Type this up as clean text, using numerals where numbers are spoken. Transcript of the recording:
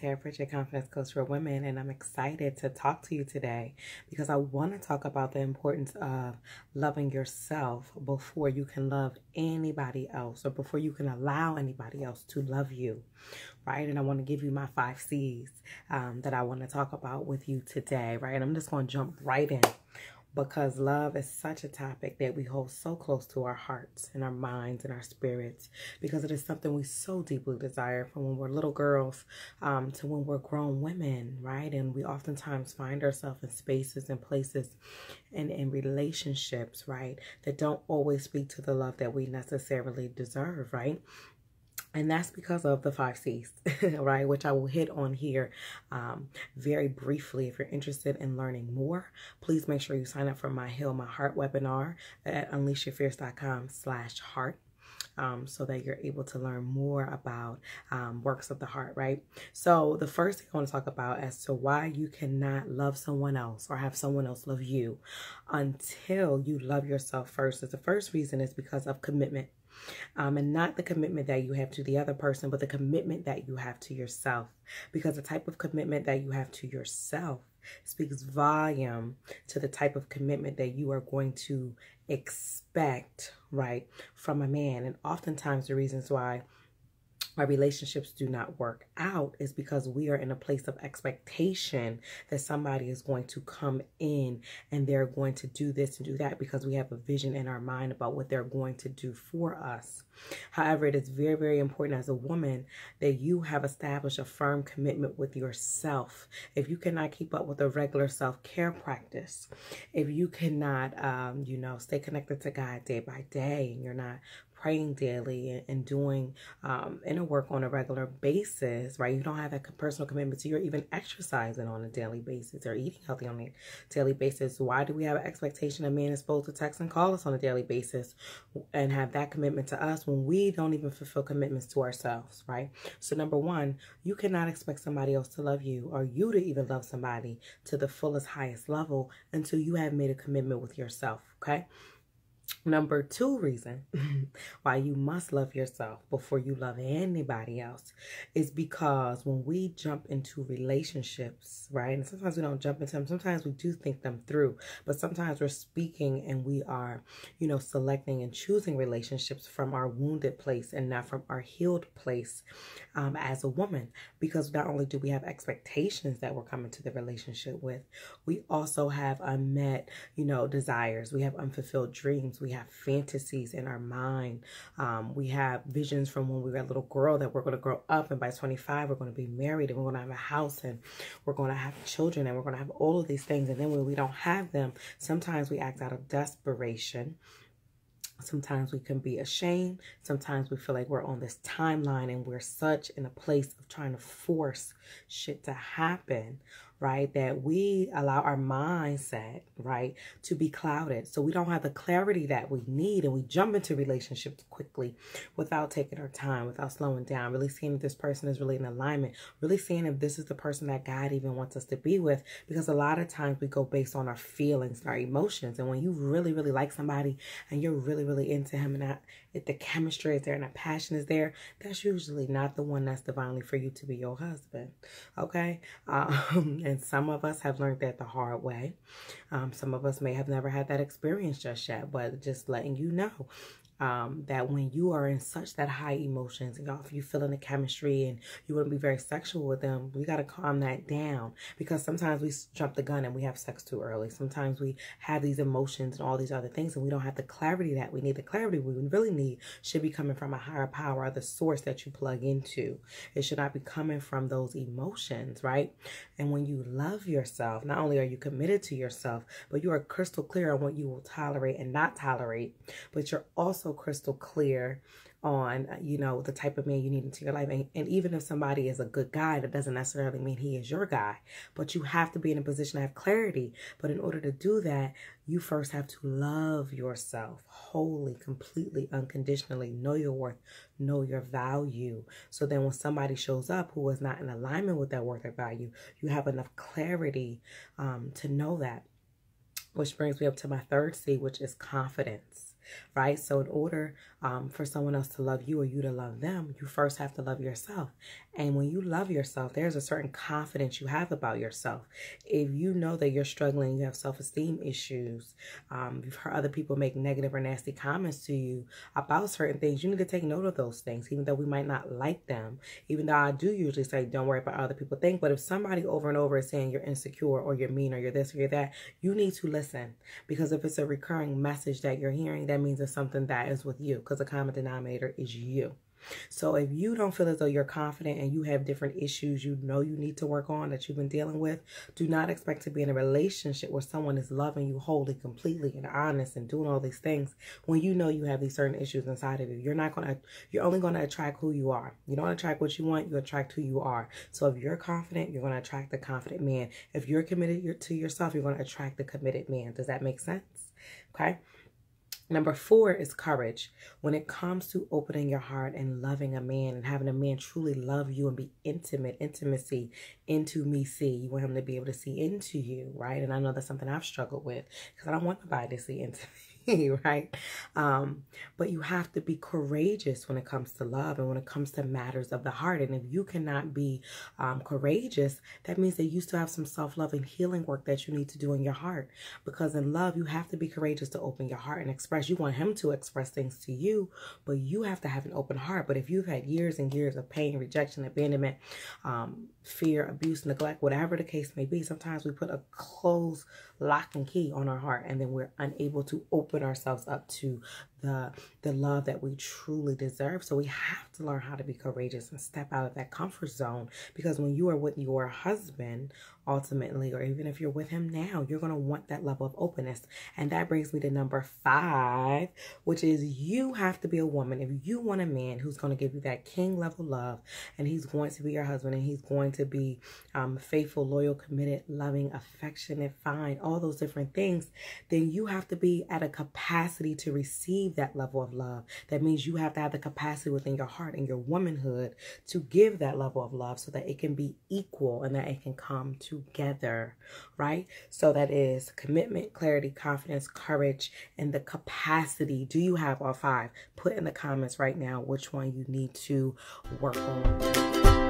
Taria, Pritchett, confidence coach for women, and I'm excited to talk to you today because I want to talk about the importance of loving yourself before you can love anybody else or before you can allow anybody else to love you, right? And I want to give you my 5 C's that I want to talk about with you today, right? And I'm just going to jump right in, because love is such a topic that we hold so close to our hearts and our minds and our spirits, because it is something we so deeply desire from when we're little girls to when we're grown women, right? And we oftentimes find ourselves in spaces and places and in relationships, right, that don't always speak to the love that we necessarily deserve, right? And that's because of the 5 C's, right, which I will hit on here very briefly. If you're interested in learning more, please make sure you sign up for my Heal My Heart webinar at unleashyourfierce.com/heart. So that you're able to learn more about works of the heart, right? So the first thing I want to talk about as to why you cannot love someone else or have someone else love you until you love yourself first. The first reason is because of commitment. And not the commitment that you have to the other person, but the commitment that you have to yourself. Because the type of commitment that you have to yourself speaks volume to the type of commitment that you are going to expect, right, from a man. And oftentimes the reasons why our relationships do not work out is because we are in a place of expectation that somebody is going to come in and they're going to do this and do that, because we have a vision in our mind about what they're going to do for us. However, it is very, very important as a woman that you have established a firm commitment with yourself. If you cannot keep up with a regular self-care practice, if you cannot, stay connected to God day by day, and you're not praying daily and doing inner work on a regular basis, right? You don't have that personal commitment to, you're even exercising on a daily basis or eating healthy on a daily basis. Why do we have an expectation a man is supposed to text and call us on a daily basis and have that commitment to us when we don't even fulfill commitments to ourselves, right? So number one, you cannot expect somebody else to love you or you to even love somebody to the fullest, highest level until you have made a commitment with yourself, okay? Number 2 reason why you must love yourself before you love anybody else is because when we jump into relationships, right, and sometimes we don't jump into them, sometimes we do think them through, but sometimes we're speaking and we are, selecting and choosing relationships from our wounded place and not from our healed place as a woman, because not only do we have expectations that we're coming to the relationship with, we also have unmet, desires. We have unfulfilled dreams. We have fantasies in our mind. We have visions from when we were a little girl that we're going to grow up, and by 25 we're going to be married and we're going to have a house and we're going to have children and we're going to have all of these things. And then when we don't have them, sometimes we act out of desperation. Sometimes we can be ashamed. Sometimes we feel like we're on this timeline and we're such in a place of trying to force shit to happen, right, that we allow our mindset, right, to be clouded. So we don't have the clarity that we need, and we jump into relationships quickly without taking our time, without slowing down, really seeing if this person is really in alignment, really seeing if this is the person that God even wants us to be with, because a lot of times we go based on our feelings, our emotions. And when you really, really like somebody and you're really, really into him, and if the chemistry is there and the passion is there, that's usually not the one that's divinely for you to be your husband, okay? And some of us have learned that the hard way. Some of us may have never had that experience just yet, but just letting you know that when you are in such that high emotions and if you feeling the chemistry and you want to be very sexual with them, we got to calm that down, because sometimes we jump the gun and we have sex too early. Sometimes we have these emotions and all these other things and we don't have the clarity that we need. The clarity we really need should be coming from a higher power, or the source that you plug into. It should not be coming from those emotions, right? And when you love yourself, not only are you committed to yourself, but you are crystal clear on what you will tolerate and not tolerate, but you're also crystal clear on, the type of man you need into your life. And even if somebody is a good guy, that doesn't necessarily mean he is your guy, but you have to be in a position to have clarity. But in order to do that, you first have to love yourself wholly, completely, unconditionally, know your worth, know your value. So then when somebody shows up who is not in alignment with that worth or value, you have enough clarity to know that. Which brings me up to my 3rd C, which is confidence. right? So in order for someone else to love you or you to love them, you first have to love yourself. And when you love yourself, there's a certain confidence you have about yourself. If you know that you're struggling, you have self-esteem issues, you've heard other people make negative or nasty comments to you about certain things, you need to take note of those things, even though we might not like them. Even though I do usually say, don't worry about what other people think. But if somebody over and over is saying you're insecure or you're mean or you're this or you're that, you need to listen. Because if it's a recurring message that you're hearing, that means it's something that is with you, because the common denominator is you. So if you don't feel as though you're confident and you have different issues you know you need to work on that you've been dealing with, do not expect to be in a relationship where someone is loving you wholly, completely, and honest and doing all these things when you know you have these certain issues inside of you. You're only going to attract who you are. You don't attract what you want, you attract who you are. So if you're confident, you're going to attract the confident man. If you're committed to yourself, you're going to attract the committed man. Does that make sense? Okay. Number 4 is courage. When it comes to opening your heart and loving a man and having a man truly love you and be intimacy, into me see. You want him to be able to see into you, right? And I know that's something I've struggled with because I don't want nobody to see into me, right? But you have to be courageous when it comes to love and when it comes to matters of the heart. And if you cannot be courageous, that means that you still have some self-love and healing work that you need to do in your heart. Because in love, you have to be courageous to open your heart and express. You want him to express things to you, but you have to have an open heart. But if you've had years and years of pain, rejection, abandonment, fear, abuse, neglect, whatever the case may be, sometimes we put a closed lock and key on our heart, and then we're unable to open ourselves up to the love that we truly deserve. So we have to learn how to be courageous and step out of that comfort zone, because when you are with your husband, ultimately, or even if you're with him now, you're going to want that level of openness. And that brings me to number 5, which is you have to be a woman. If you want a man who's going to give you that king level love, and he's going to be your husband, and he's going to be faithful, loyal, committed, loving, affectionate, fine, all those different things, then you have to be at a capacity to receive that level of love. That means you have to have the capacity within your heart and your womanhood to give that level of love so that it can be equal and that it can come together, right? So that is commitment, clarity, confidence, courage, and the capacity. Do you have all 5? Put in the comments right now which one you need to work on.